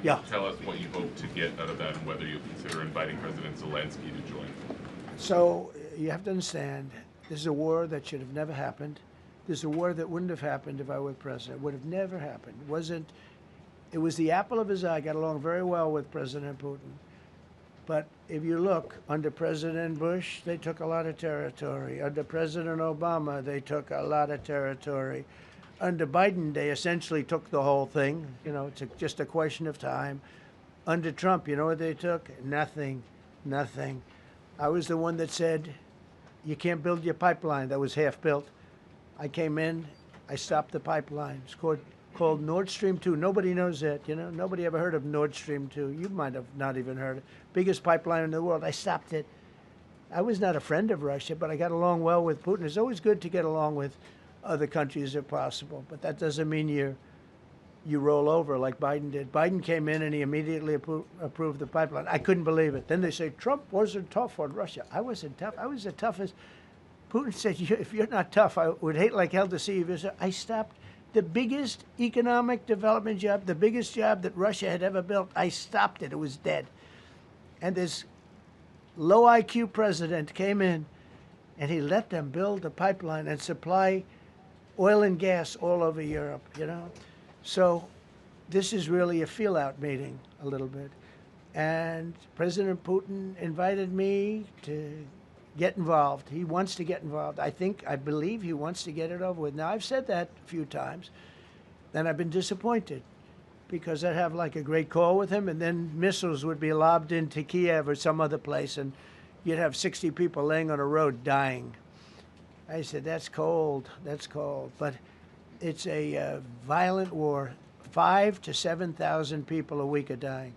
Yeah. tell us what you hope to get out of that and whether you'll consider inviting President Zelensky to join? So you have to understand, this is a war that should have never happened. This is a war that wouldn't have happened if I were president. It would have never happened. It was the apple of his eye. I got along very well with President Putin. But if you look, under President Bush, they took a lot of territory. Under President Obama, they took a lot of territory. Under Biden, they essentially took the whole thing. You know, it's just a question of time. Under Trump, you know what they took? Nothing, nothing. I was the one that said, you can't build your pipeline. That was half built. I came in, I stopped the pipeline. It's called Nord Stream 2. Nobody knows that, you know. Nobody ever heard of Nord Stream 2. You might have not even heard it. Biggest pipeline in the world. I stopped it. I was not a friend of Russia, but I got along well with Putin. It's always good to get along with other countries if possible, but that doesn't mean you roll over like Biden did. Biden came in and he immediately approved the pipeline. I couldn't believe it. Then they say Trump wasn't tough on Russia. I wasn't tough. I was the toughest. Putin said, if you're not tough, I would hate like hell to see you. I stopped the biggest economic development job, the biggest job that Russia had ever built. I stopped it. It was dead. And this low IQ president came in and he let them build a pipeline and supply oil and gas all over Europe, you know. So this is really a feel-out meeting a little bit. And President Putin invited me to get involved. He wants to get involved. I believe he wants to get it over with. Now, I've said that a few times, and I've been disappointed because I'd have like a great call with him, and then missiles would be lobbed into Kiev or some other place, and you'd have 60 people laying on a road dying. I said, that's cold, that's cold. But it's a violent war. 5,000 to 7,000 people a week are dying.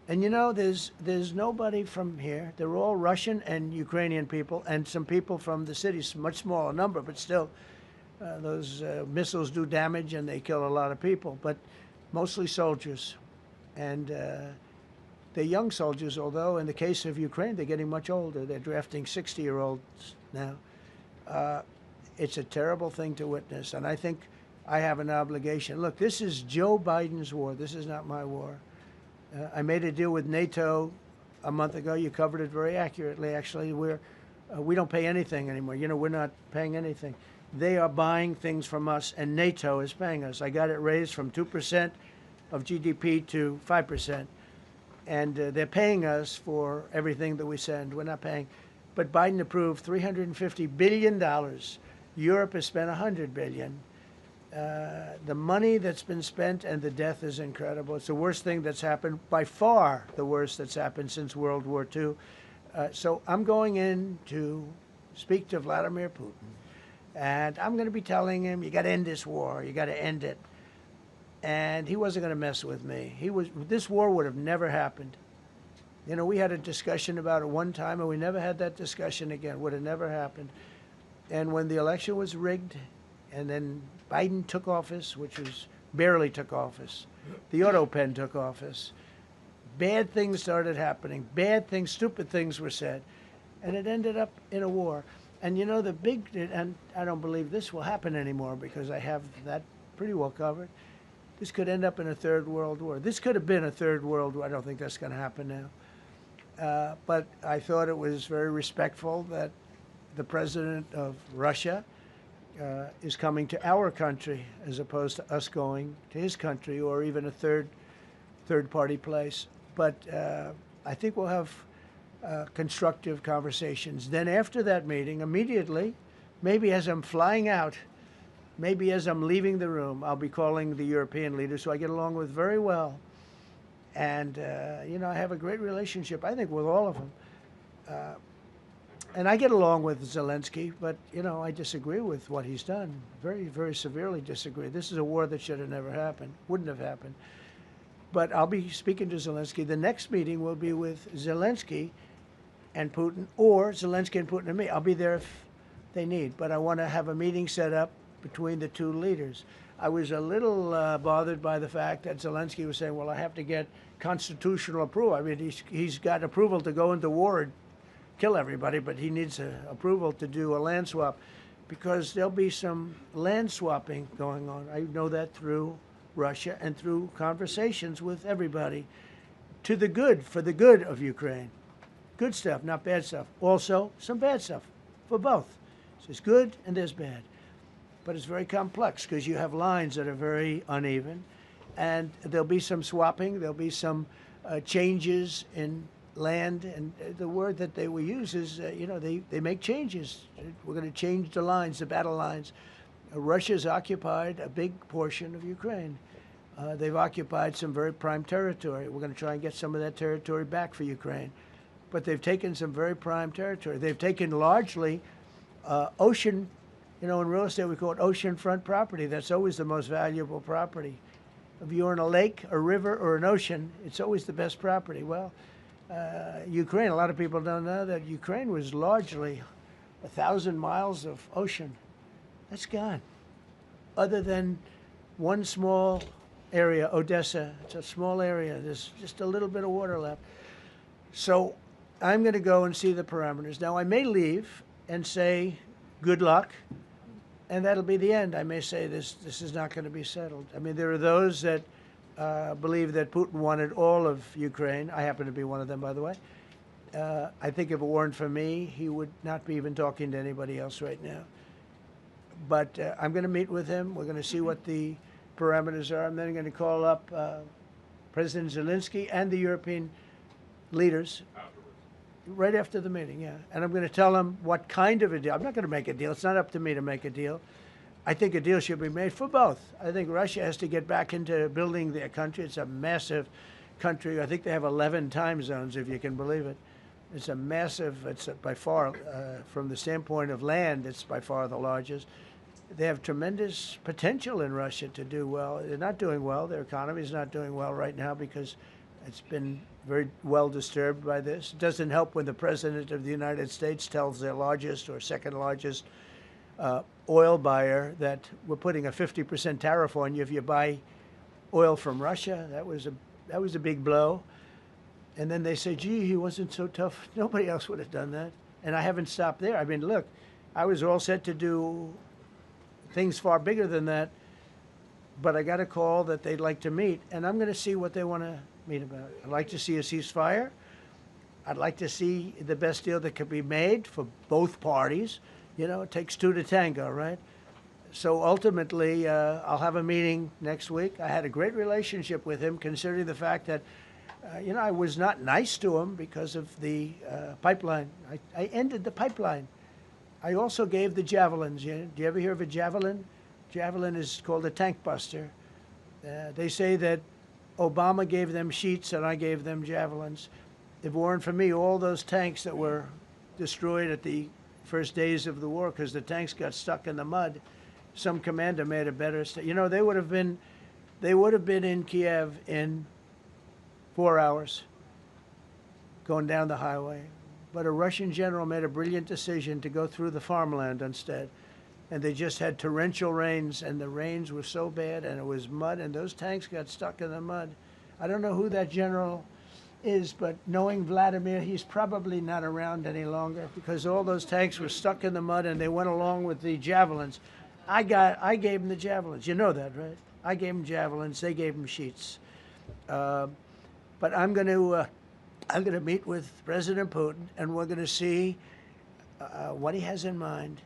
And you know, there's nobody from here. They're all Russian and Ukrainian people, and some people from the cities, much smaller number, but still, those missiles do damage and they kill a lot of people, but mostly soldiers. And they're young soldiers, although in the case of Ukraine, they're getting much older. They're drafting 60-year-olds now. It's a terrible thing to witness, and I think I have an obligation. Look, this is Joe Biden's war. This is not my war. I made a deal with NATO a month ago. You covered it very accurately, actually. We don't pay anything anymore. You know, we're not paying anything. They are buying things from us, and NATO is paying us. I got it raised from 2% of GDP to 5%. And they're paying us for everything that we send. We're not paying. But Biden approved $350 billion. Europe has spent $100 billion. The money that's been spent and the death is incredible. It's the worst thing that's happened, by far the worst that's happened since World War II. So I'm going in to speak to Vladimir Putin. And I'm going to be telling him, you got to end this war. You got to end it. And he wasn't going to mess with me. This war would have never happened. You know, we had a discussion about it one time, and we never had that discussion again. Would have never happened. And when the election was rigged, and then Biden took office, which was barely took office, the auto pen took office, bad things started happening. Bad things, stupid things were said. And it ended up in a war. And you know, and I don't believe this will happen anymore because I have that pretty well covered. This could end up in a third world war. This could have been a third world war. I don't think that's going to happen now. But I thought it was very respectful that the president of Russia is coming to our country as opposed to us going to his country or even a third-party place. But I think we'll have constructive conversations. Then after that meeting, immediately, maybe as I'm flying out, maybe as I'm leaving the room, I'll be calling the European leaders who I get along with very well. And, you know, I have a great relationship, I think, with all of them. And I get along with Zelensky, but, you know, I disagree with what he's done. Very, very severely disagree. This is a war that should have never happened, wouldn't have happened. But I'll be speaking to Zelensky. The next meeting will be with Zelensky and Putin, or Zelensky and Putin and me. I'll be there if they need. But I want to have a meeting set up between the two leaders. I was a little bothered by the fact that Zelensky was saying, well, I have to get constitutional approval. I mean, he's got approval to go into war and kill everybody, but he needs approval to do a land swap because there'll be some land swapping going on. I know that through Russia and through conversations with everybody to the good, for the good of Ukraine. Good stuff, not bad stuff. Also, some bad stuff for both. So there's good and there's bad. But it's very complex because you have lines that are very uneven. And there'll be some swapping. There'll be some changes in land. And the word that they will use is, they make changes. We're going to change the lines, the battle lines. Russia's occupied a big portion of Ukraine. They've occupied some very prime territory. We're going to try and get some of that territory back for Ukraine. But they've taken some very prime territory. They've taken largely ocean, in real estate we call it oceanfront property. That's always the most valuable property. If you're in a lake, a river, or an ocean, it's always the best property. Well, Ukraine, a lot of people don't know that Ukraine was largely 1,000 miles of ocean. That's gone. Other than one small area, Odessa, it's a small area. There's just a little bit of water left. So I'm going to go and see the parameters. Now, I may leave and say, good luck, and that'll be the end. I may say this is not going to be settled. I mean, there are those that believe that Putin wanted all of Ukraine. I happen to be one of them, by the way. I think if it weren't for me, he would not be even talking to anybody else right now. But I'm going to meet with him. We're going to see what the parameters are. I'm then going to call up President Zelensky and the European leaders right after the meeting, yeah. And I'm going to tell them what kind of a deal. I'm not going to make a deal. It's not up to me to make a deal. I think a deal should be made for both. I think Russia has to get back into building their country. It's a massive country. I think they have 11 time zones, if you can believe it. It's a massive, it's by far, from the standpoint of land, it's by far the largest. They have tremendous potential in Russia to do well. They're not doing well. Their economy is not doing well right now because it's been very well disturbed by this. It doesn't help when the President of the United States tells their largest or second largest oil buyer that we're putting a 50% tariff on you if you buy oil from Russia. That was a big blow. And then they say, gee, he wasn't so tough. Nobody else would have done that. And I haven't stopped there. I mean, look, I was all set to do things far bigger than that, but I got a call that they'd like to meet, and I'm going to see what they want to meet about. I'd like to see a ceasefire. I'd like to see the best deal that could be made for both parties. It takes two to tango, right? So ultimately, I'll have a meeting next week. I had a great relationship with him, considering the fact that, I was not nice to him because of the pipeline. I ended the pipeline. I also gave the javelins. Do you ever hear of a javelin? Javelin is called a tank buster. They say that Obama gave them sheets and I gave them javelins. If it weren't for me, all those tanks that were destroyed at the first days of the war because the tanks got stuck in the mud, some commander made a better. They would have been in Kiev in 4 hours going down the highway. But a Russian general made a brilliant decision to go through the farmland instead. And they just had torrential rains, and the rains were so bad, and it was mud, and those tanks got stuck in the mud. I don't know who that general is, but knowing Vladimir, he's probably not around any longer because all those tanks were stuck in the mud, and they went along with the javelins. I gave them the javelins. You know that, right? I gave them javelins. They gave them sheets. But I'm going to meet with President Putin, and we're going to see what he has in mind.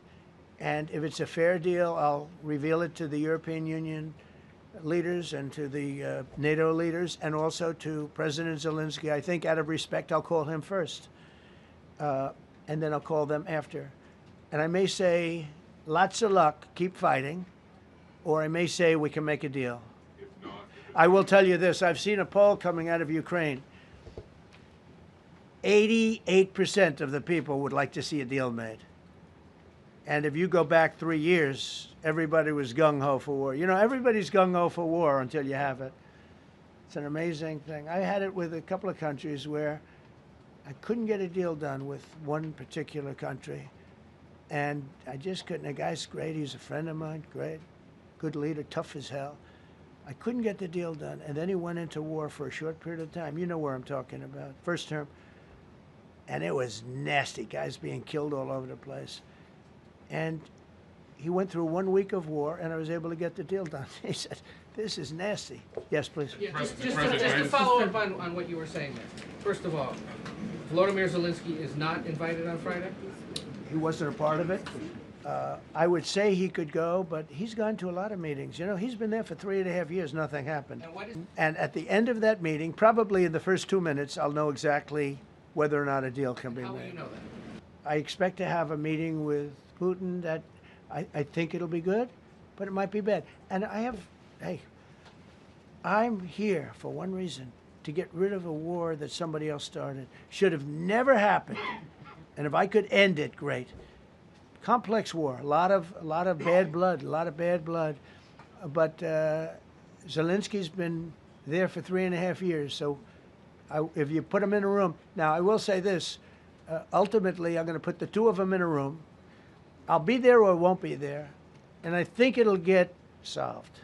And if it's a fair deal, I'll reveal it to the European Union leaders and to the NATO leaders and also to President Zelensky. I think out of respect, I'll call him first. And then I'll call them after. And I may say, lots of luck, keep fighting. Or I may say, we can make a deal. If not, I will tell you this. I've seen a poll coming out of Ukraine. 88% of the people would like to see a deal made. And if you go back 3 years, everybody was gung-ho for war. Everybody's gung-ho for war until you have it. It's an amazing thing. I had it with a couple of countries where I couldn't get a deal done with one particular country. And I just couldn't. The guy's great. He's a friend of mine. Great. Good leader. Tough as hell. I couldn't get the deal done. And then he went into war for a short period of time. You know where I'm talking about. First term. And it was nasty. Guys being killed all over the place. And he went through 1 week of war, and I was able to get the deal done. He said, This is nasty. Yes, please. Yeah, just President, to follow up on what you were saying there. First of all, Volodymyr Zelensky is not invited on Friday? He wasn't a part of it. I would say he could go, but he's gone to a lot of meetings. You know, he's been there for 3.5 years, nothing happened. And at the end of that meeting, probably in the first 2 minutes, I'll know exactly whether or not a deal can be How will made. you know that? I expect to have a meeting with Putin that I think it'll be good, but it might be bad. And I'm here for one reason, to get rid of a war that somebody else started. Should have never happened. And if I could end it, great. Complex war, a lot of bad blood, But Zelensky's been there for 3.5 years, so if you put him in a room, now I will say this, ultimately I'm going to put the two of them in a room. I'll be there or I won't be there, and I think it'll get solved.